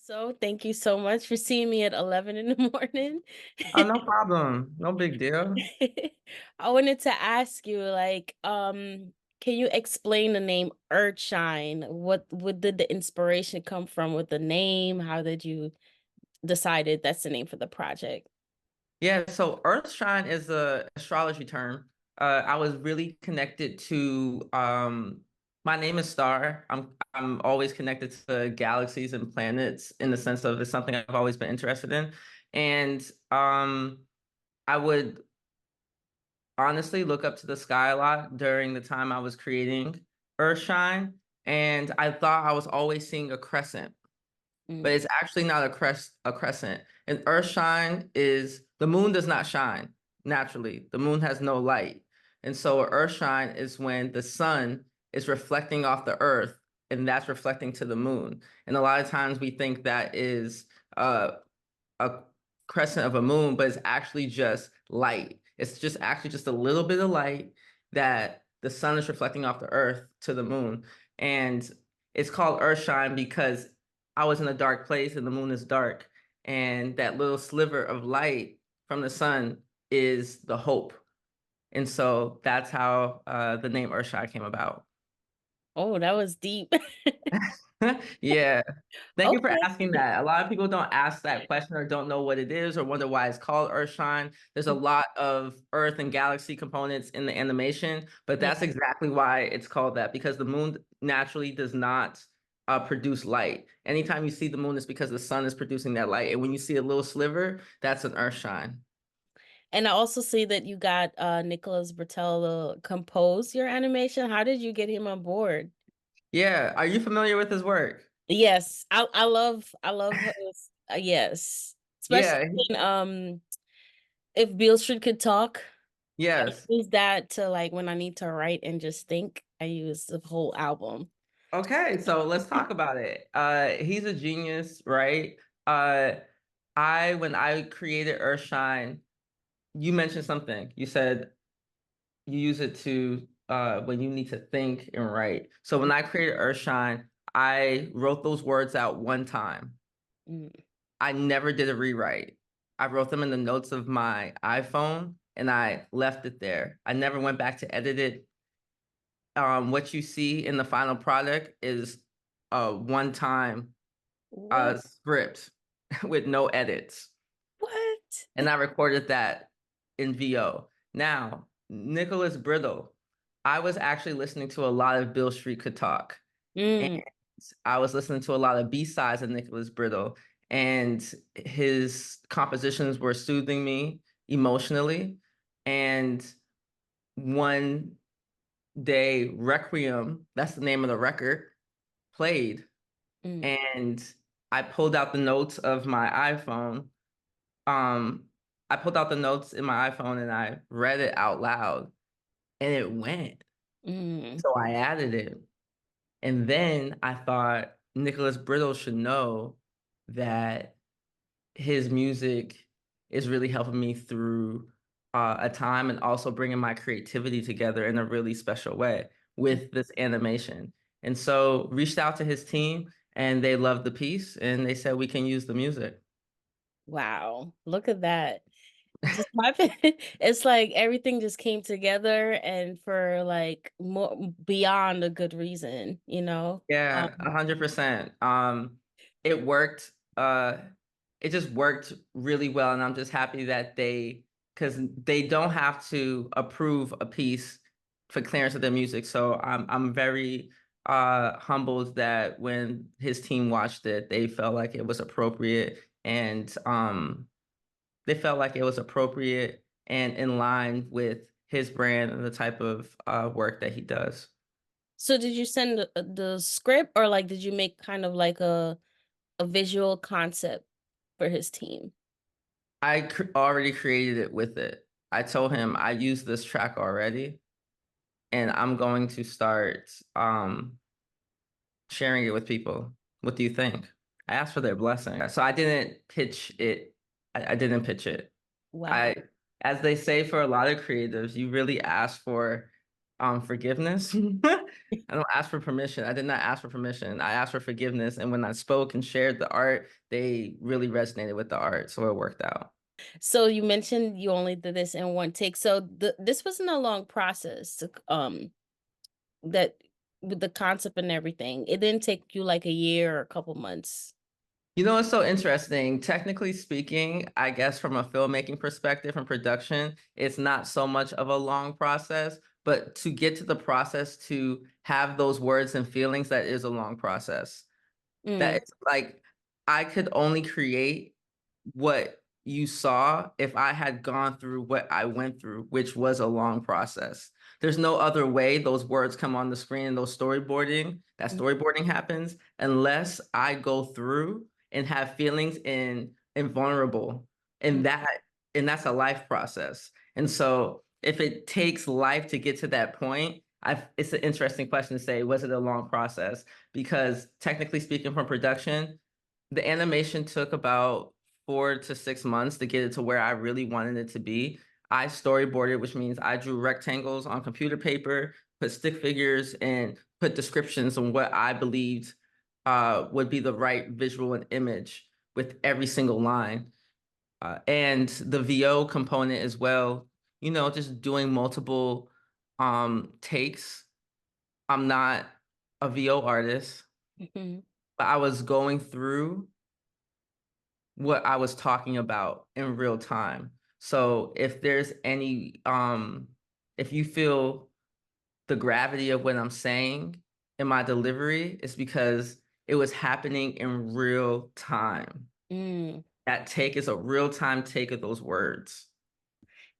So thank you so much for seeing me at 11 in the morning. Oh, no problem. No big deal. I wanted to ask you, can you explain the name Earthshine? What did the inspiration come from with the name? How did you decided that's the name for the project? Yeah, so Earthshine is a astrology term. I was really connected to my name is Star. I'm always connected to galaxies and planets in the sense of it's something I've always been interested in. And I would honestly look up to the sky a lot during the time I was creating Earthshine, and I thought I was always seeing a crescent. But Mm, it's actually not a crescent. And Earthshine is the moon does not shine naturally. The moon has no light. And so Earthshine is when the sun is reflecting off the earth and that's reflecting to the moon. And a lot of times we think that is a crescent of a moon, but it's actually just light. It's just actually just a little bit of light that the sun is reflecting off the earth to the moon. And it's called Earthshine because I was in a dark place and the moon is dark. And that little sliver of light from the sun is the hope. And so that's how the name Earthshine came about. oh, that was deep. Yeah. Thank you for Okay. asking that. A lot of people don't ask that question or don't know what it is or wonder why it's called Earthshine. There's a lot of Earth and galaxy components in the animation, but that's Mm. exactly why it's called that because the moon naturally does not produce light. Anytime you see the moon, it's because the sun is producing that light. And when you see a little sliver, that's an Earthshine. And I also see that you got Nicholas Bertel to compose your animation. How did you get him on board? Yeah. Are you familiar with his work? Yes, I love his, yes, especially Yeah. in if Beale Street could talk. I Yes. use that to like when I need to write and just think. I use the whole album. Okay, so let's talk about it. He's a genius, right? Uh, when I created Earthshine, you mentioned something. You said you use it to when you need to think and write. So when I created Earthshine, I wrote those words out one time. Mm, I never did a rewrite. I wrote them in the notes of my iPhone and I left it there. I never went back to edit it. What you see in the final product is a one-time what? script with no edits. What? And I recorded that in VO. Now, Nicholas Brittle, I was actually listening to a lot of Bill Street Could Talk. And Mm, I was listening to a lot of B-sides of Nicholas Brittle. And his compositions were soothing me emotionally. And one day, Requiem, that's the name of the record, played. mm, And I pulled out the notes of my iPhone. Um, I pulled out the notes in my iPhone and I read it out loud and it went. mm. So I added it. And then I thought Nicholas Brittle should know that his music is really helping me through a time and also bringing my creativity together in a really special way with this animation. And so reached out to his team and they loved the piece and they said we can use the music. Wow, look at that. Just happen. It's like everything just came together and for like more beyond a good reason, you know? Yeah, 100%. It worked. It just worked really well, and I'm just happy that because they don't have to approve a piece for clearance of their music. So I'm very humbled that when his team watched it, they felt like it was appropriate, and they felt like it was appropriate and in line with his brand and the type of work that he does. So did you send the script or like did you make kind of like a visual concept for his team? Already created it with it. I told him I use this track already, and I'm going to start sharing it with people. What do you think? I asked for their blessing. So I didn't pitch it. I didn't pitch it. Wow. I, as they say for a lot of creatives, you really ask for Forgiveness. I don't ask for permission. I did not ask for permission. I asked for forgiveness. And when I spoke and shared the art, they really resonated with the art. So it worked out. So you mentioned you only did this in one take. So this wasn't a long process that with the concept and everything. It didn't take you like a year or a couple months. You know, it's so interesting. Technically speaking, I guess from a filmmaking perspective and production, it's not so much of a long process, but to get to the process to have those words and feelings, that is a long process. That Mm, it's like I could only create what you saw if I had gone through what I went through, which was a long process. There's no other way those words come on the screen and that mm, storyboarding happens unless I go through and have feelings and vulnerable. mm, And that's a life process. And so if it takes life to get to that point, it's an interesting question to say, was it a long process? Because technically speaking, from production, the animation took about 4 to 6 months to get it to where I really wanted it to be. I storyboarded, which means I drew rectangles on computer paper, put stick figures, and put descriptions on what I believed would be the right visual and image with every single line. And the VO component as well, just doing multiple takes. I'm not a VO artist, mhm, but I was going through what I was talking about in real time. So if there's if you feel the gravity of what I'm saying in my delivery, it's because it was happening in real time. mm. That take is a real time take of those words.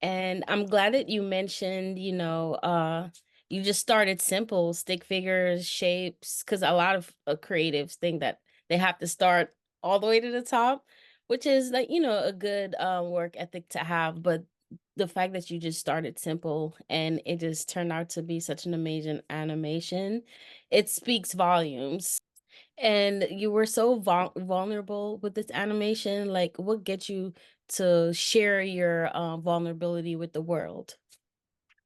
And I'm glad that you mentioned, you just started simple, stick figures, shapes, because a lot of creatives think that they have to start all the way to the top, which is like, a good work ethic to have. But the fact that you just started simple and it just turned out to be such an amazing animation, it speaks volumes. And you were so vulnerable with this animation. Like, what gets you to share your vulnerability with the world?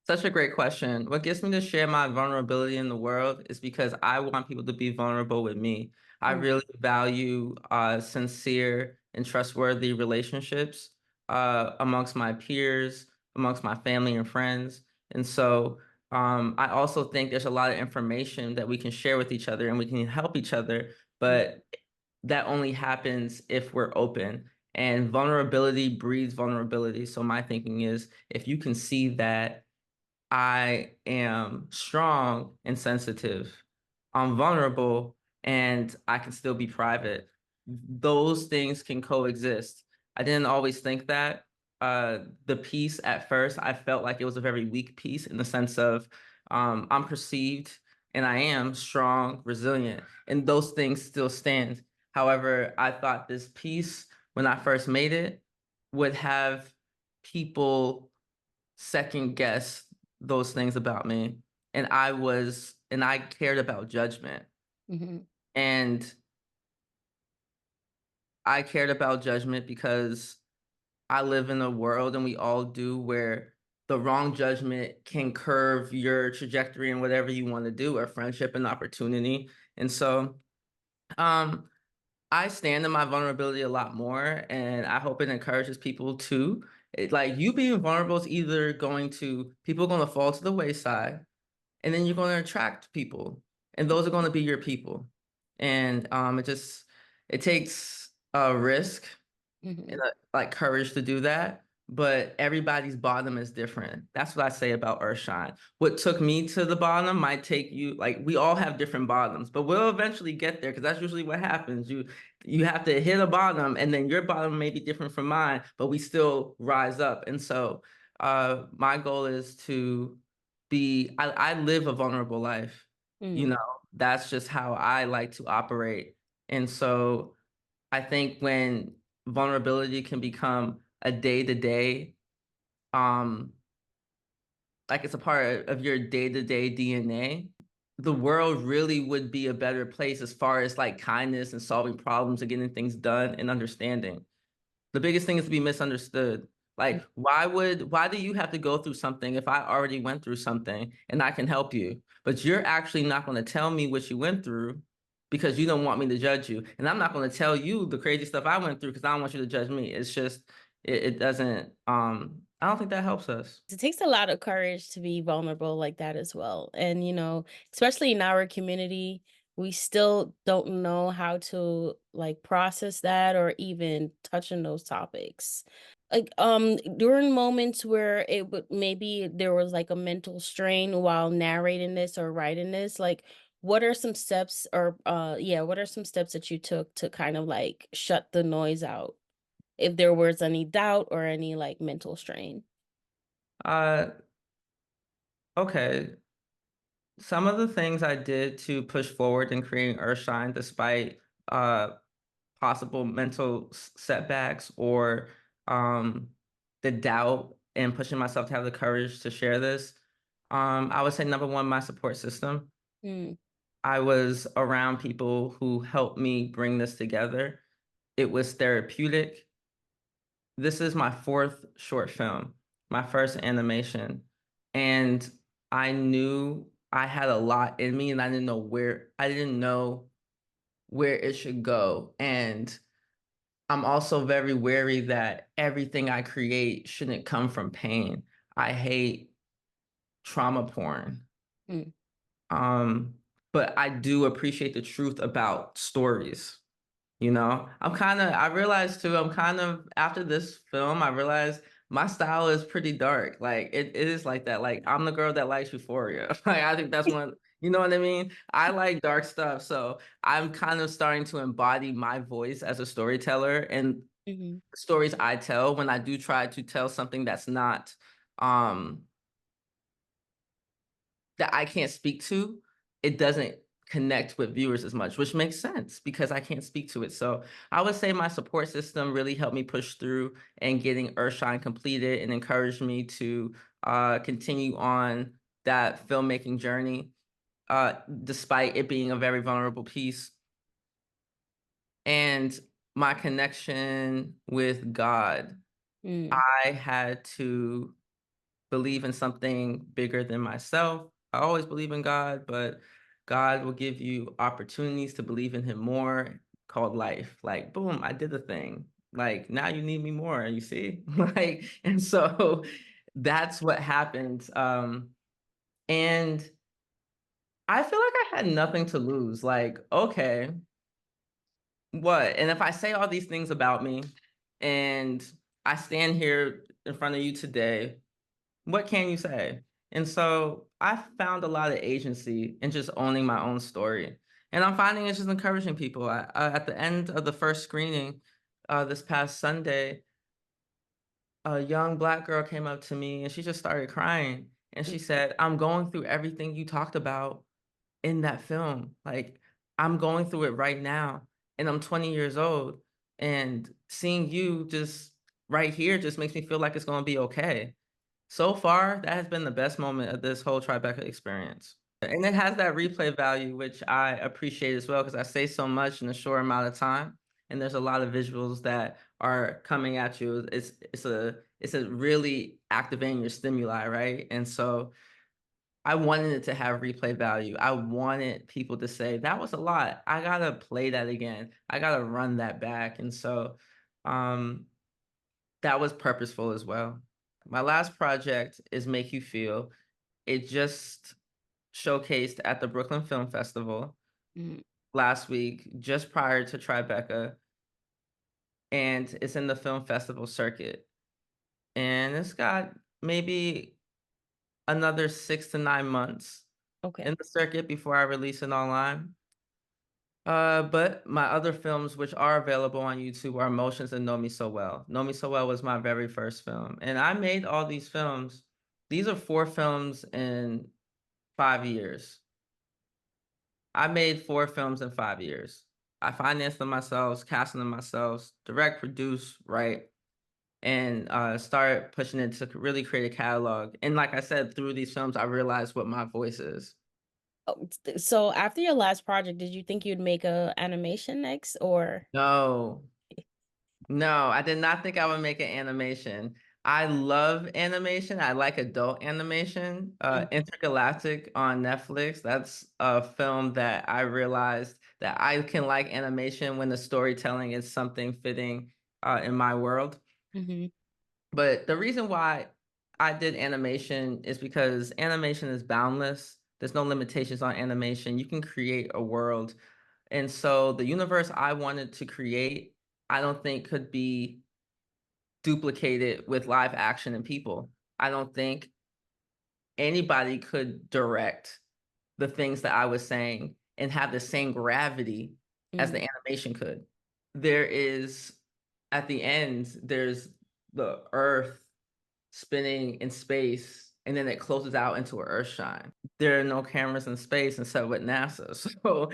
Such a great question. What gets me to share my vulnerability in the world is because I want people to be vulnerable with me. I Mm, really value sincere and trustworthy relationships amongst my peers, amongst my family and friends. And so I also think there's a lot of information that we can share with each other and we can help each other, mm, but that only happens if we're open. And vulnerability breeds vulnerability. So my thinking is if you can see that I am strong and sensitive. I'm vulnerable and I can still be private. Those things can coexist. I didn't always think that. The piece at first, I felt like it was a very weak piece in the sense of I'm perceived and I am strong, resilient, and those things still stand. However, I thought this piece, when I first made it, would have people second guess those things about me. And I cared about judgment. mhm, And I cared about judgment because I live in a world, and we all do, where the wrong judgment can curve your trajectory in whatever you want to do, or friendship and opportunity. And so, um, I stand in my vulnerability a lot more, and I hope it encourages people too. Like you being vulnerable is either people are going to fall to the wayside, and then you're going to attract people, and those are going to be your people. And it takes a risk and mhm, like courage to do that. But everybody's bottom is different. That's what I say about Earthshine. What took me to the bottom might take you, like we all have different bottoms, but we'll eventually get there because that's usually what happens. You have to hit a bottom, and then your bottom may be different from mine, but we still rise up. And so my goal is to I live a vulnerable life. You mm, know, that's just how I like to operate. And so I think when vulnerability can become a day-to-day, um, like it's a part of your day-to-day DNA, the world really would be a better place as far as like kindness and solving problems and getting things done and understanding. The biggest thing is to be misunderstood. Like, why do you have to go through something if I already went through something and I can help you? But you're actually not going to tell me what you went through because you don't want me to judge you. And I'm not going to tell you the crazy stuff I went through because I don't want you to judge me. It's just, it doesn't, I don't think that helps us. It takes a lot of courage to be vulnerable like that as well. And, especially in our community, we still don't know how to like process that or even touch on those topics. Like during moments where it would maybe there was like a mental strain while narrating this or writing this, like what are some steps or yeah, what are some steps that you took to kind of like shut the noise out if there was any doubt or any like mental strain? Uh, okay. Some of the things I did to push forward in creating Earthshine, despite uh possible mental setbacks or um the doubt and pushing myself to have the courage to share this, I would say number one, my support system. Mm, I was around people who helped me bring this together. It was therapeutic. This is my fourth short film, my first animation, and I knew I had a lot in me and I didn't know where it should go. And I'm also very wary that everything I create shouldn't come from pain. I hate trauma porn. mm, Um, but I do appreciate the truth about stories. I realized too, after this film, I realized my style is pretty dark. Like it is like that. Like I'm the girl that likes Euphoria. Like I think that's one, you know what I mean? I like dark stuff. So I'm kind of starting to embody my voice as a storyteller and mhm, stories I tell when I do try to tell something that's not, um, that I can't speak to, it doesn't connect with viewers as much, which makes sense because I can't speak to it. So I would say my support system really helped me push through and getting Earthshine completed and encouraged me to continue on that filmmaking journey, despite it being a very vulnerable piece. And my connection with God, mm, I had to believe in something bigger than myself. I always believe in God, but God will give you opportunities to believe in him more, called life. Like, boom, I did the thing. Like, now you need me more, you see? And so that's what happened. And I feel like I had nothing to lose. Like, okay, what? And if I say all these things about me and I stand here in front of you today, what can you say? And so I found a lot of agency in just owning my own story. And I'm finding it's just encouraging people. At the end of the first screening, this past Sunday, a young Black girl came up to me and she just started crying. And mm, she said, I'm going through everything you talked about in that film. Like, I'm going through it right now. And I'm 20 years old. And seeing you just right here just makes me feel like it's going to be okay. So far, that has been the best moment of this whole Tribeca experience. And it has that replay value, which I appreciate as well, because I say so much in a short amount of time. And there's a lot of visuals that are coming at you. It's a really activating your stimuli, right? And so I wanted it to have replay value. I wanted people to say, that was a lot. I gotta play that again. I gotta run that back. And so um that was purposeful as well. My last project is Make You Feel. It just showcased at the Brooklyn Film Festival mm. last week, just prior to Tribeca, and it's in the film festival circuit. And it's got maybe another 6 to 9 months Okay. in the circuit before I release it online. But my other films, which are available on YouTube, are Emotions and Know Me So Well. Know Me So Well was my very first film. And I made all these films. These are 4 films in 5 years. I made 4 films in 5 years. I financed them myself, casting them myself, direct, produce, write, and start pushing it to really create a catalog. And like I said, through these films, I realized what my voice is. Oh, so after your last project, did you think you'd make a animation next or? No, no, I did not think I would make an animation. I love animation. I like adult animation. Mm, Intergalactic on Netflix. That's a film that I realized that I can like animation when the storytelling is something fitting in my world. mhm, But the reason why I did animation is because animation is boundless. There's no limitations on animation. You can create a world. And so the universe I wanted to create, I don't think could be duplicated with live action and people. I don't think anybody could direct the things that I was saying and have the same gravity as the mm, animation could. There is, at the end, there's the Earth spinning in space, and then it closes out into an Earthshine. There are no cameras in space except with NASA. So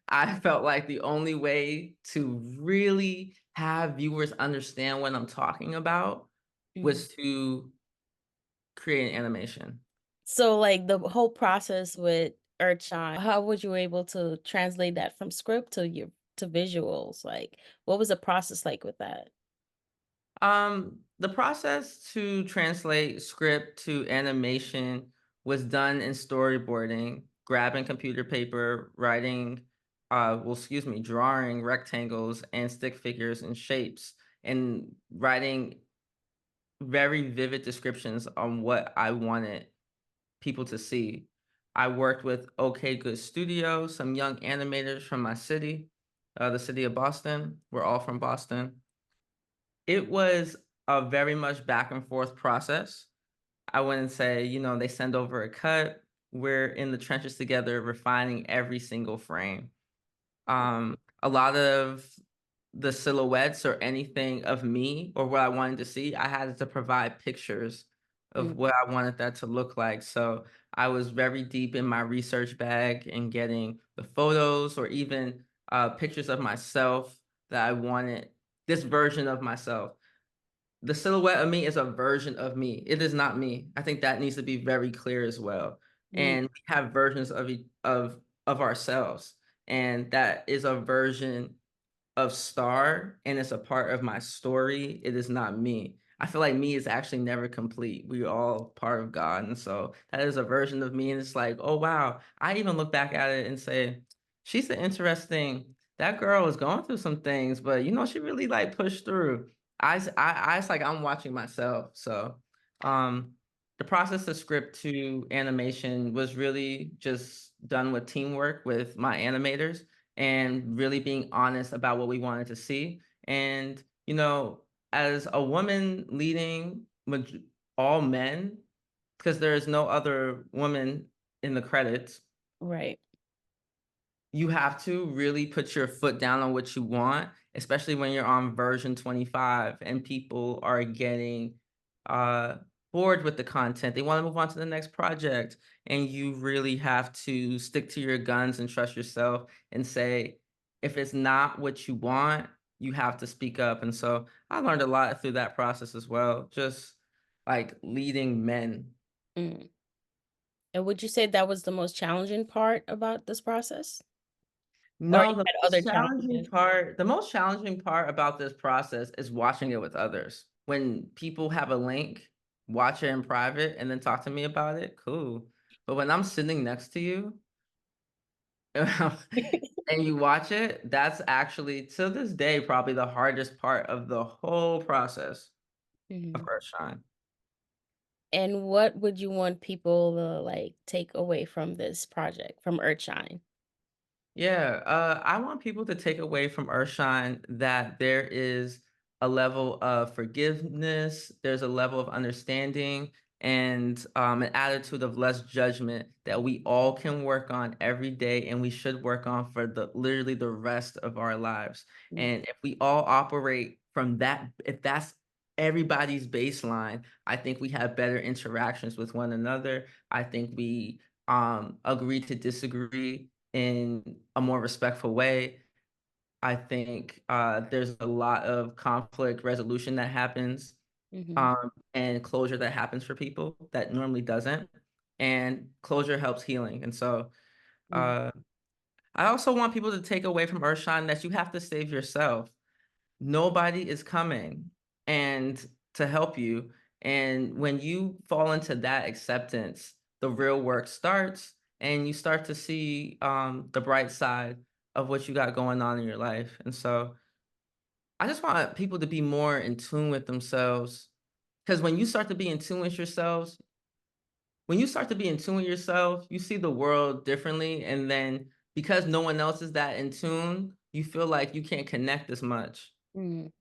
I felt like the only way to really have viewers understand what I'm talking about mm. was to create an animation. So, like, the whole process with Earthshine, how was you able to translate that from script to visuals? Like, what was the process like with that? The process to translate script to animation was done in storyboarding, grabbing computer paper, drawing rectangles and stick figures and shapes, and writing very vivid descriptions on what I wanted people to see. I worked with OK Good Studio, some young animators from my city, the city of Boston. We're all from Boston. It was a very much back and forth process. I wouldn't say, they send over a cut. We're in the trenches together, refining every single frame. A lot of the silhouettes or anything of me or what I wanted to see, I had to provide pictures of Mm, what I wanted that to look like. So I was very deep in my research bag and getting the photos or even pictures of myself that I wanted, this version of myself. The silhouette of me is a version of me. It is not me. I think that needs to be very clear as well. mm, And we have versions of ourselves, and that is a version of Starr, and it's a part of my story. It is not me. I feel like me is actually never complete. We all part of God. And so that is a version of me. And it's like, oh wow. I even look back at it and say, she's an interesting, that girl is going through some things, but she really like pushed through. It's like I'm watching myself. So um the process of script to animation was really just done with teamwork with my animators and really being honest about what we wanted to see. And, as a woman leading all men, because there is no other woman in the credits, right. you have to really put your foot down on what you want, especially when you're on version 25 and people are getting uh, bored with the content. They want to move on to the next project. And you really have to stick to your guns and trust yourself and say, if it's not what you want, you have to speak up. And so I learned a lot through that process as well, just like leading men. Mm. And would you say that was the most challenging part about this process? Or No, you had other challenges? the most challenging part about this process is watching it with others. When people have a link, watch it in private and then talk to me about it, cool. But when I'm sitting next to you and you watch it, that's actually to this day probably the hardest part of the whole process of Mhm. Earthshine. And what would you want people to, like, take away from this project, from Earthshine? Yeah, I want people to take away from Earthshine that there is a level of forgiveness, there's a level of understanding, and an attitude of less judgment that we all can work on every day, and we should work on for literally the rest of our lives. Mm, And if we all operate from that, if that's everybody's baseline, I think we have better interactions with one another. I think we agree to disagree in a more respectful way. I think there's a lot of conflict resolution that happens mhm, and closure that happens for people that normally doesn't. And closure helps healing. And so mm, uh, I also want people to take away from Earthshine that you have to save yourself. Nobody is coming and to help you. And when you fall into that acceptance, the real work starts, and you start to see the bright side of what you got going on in your life. And so I just want people to be more in tune with themselves. Because when you start to be in tune with yourselves, when you start to be in tune with yourself, you see the world differently. And then because no one else is that in tune, you feel like you can't connect as much. Mm,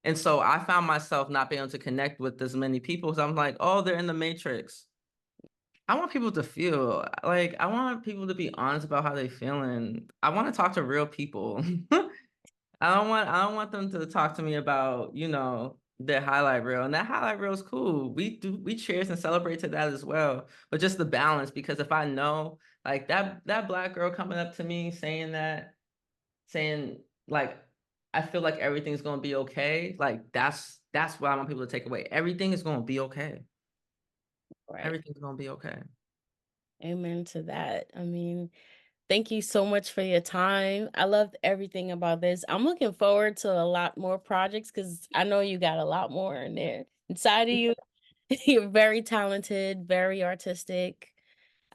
And so I found myself not being able to connect with as many people because I'm like, oh, they're in the matrix. I want people to feel like I want people to be honest about how they feeling. I want to talk to real people. I don't want them to talk to me about, their highlight reel. And that highlight reel is cool. We cheers and celebrate to that as well. But just the balance, because if I know like that black girl coming up to me saying that, saying like I feel like everything's gonna be okay, like that's what I want people to take away. Everything is gonna be okay. right. Everything's gonna be okay. Amen to that. I mean, thank you so much for your time. I loved everything about this. I'm looking forward to a lot more projects because I know you got a lot more in there inside of you. You're very talented, very artistic.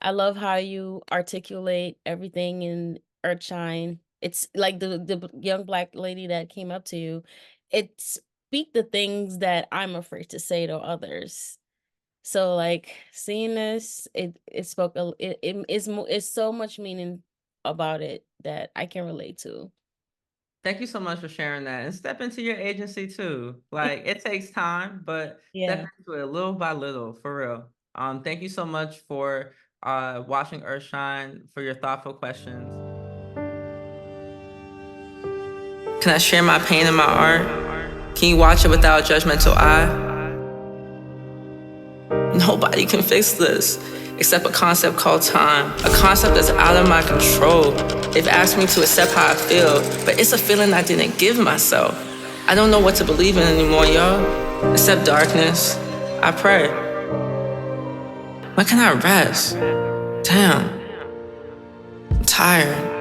I love how you articulate everything in Earthshine. It's like the young black lady that came up to you. It speak the things that I'm afraid to say to others. So like seeing this, it spoke it is it's so much meaning about it that I can relate to. Thank you so much for sharing that, and step into your agency too. Like it takes time, but step Yeah. into it little by little, for real. Thank you so much for watching Earthshine, for your thoughtful questions. Can I share my pain in my art? Can you watch it without a judgmental eye? Nobody can fix this except a concept called time. A concept that's out of my control. They've asked me to accept how I feel, but it's a feeling I didn't give myself. I don't know what to believe in anymore, y'all. Except darkness. I pray. When can I rest? Damn. I'm tired.